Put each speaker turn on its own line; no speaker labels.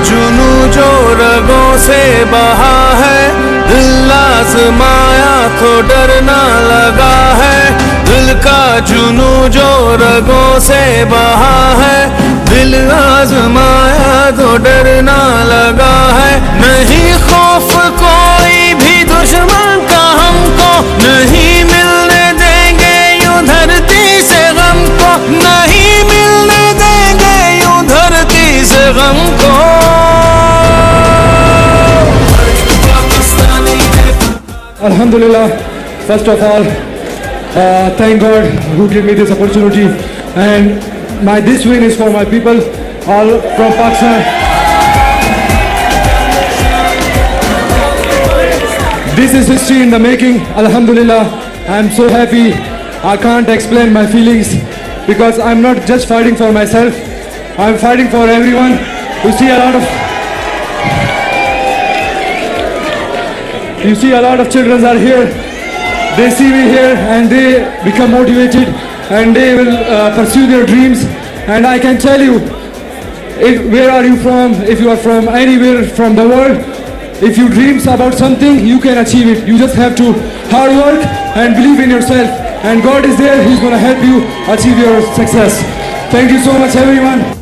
जुनू जो रगों से बहा है, दिल आजमाया तो डरना लगा है। दिल का जुनू जो रगों से बहा है, दिल आजमाया तो डरना लगा है। नहीं खौफ कोई भी दुश्मन का हमको, नहीं मिलने देंगे यूं धरती से गम को, नहीं मिलने देंगे यूं धरती से गम को।
Alhamdulillah, first of all, thank God who gave me this opportunity, and this win is for my people, all from Pakistan. This is history in the making. Alhamdulillah, I am so happy. I can't explain my feelings because I'm not just fighting for myself. I'm fighting for everyone. You see a lot of children are here. They see me here and they become motivated and they will pursue their dreams. And I can tell you, where are you from? If you are from anywhere from the world, if you dreams about something, you can achieve it. You just have to hard work and believe in yourself. And God is there. He's going to help you achieve your success. Thank you so much, everyone.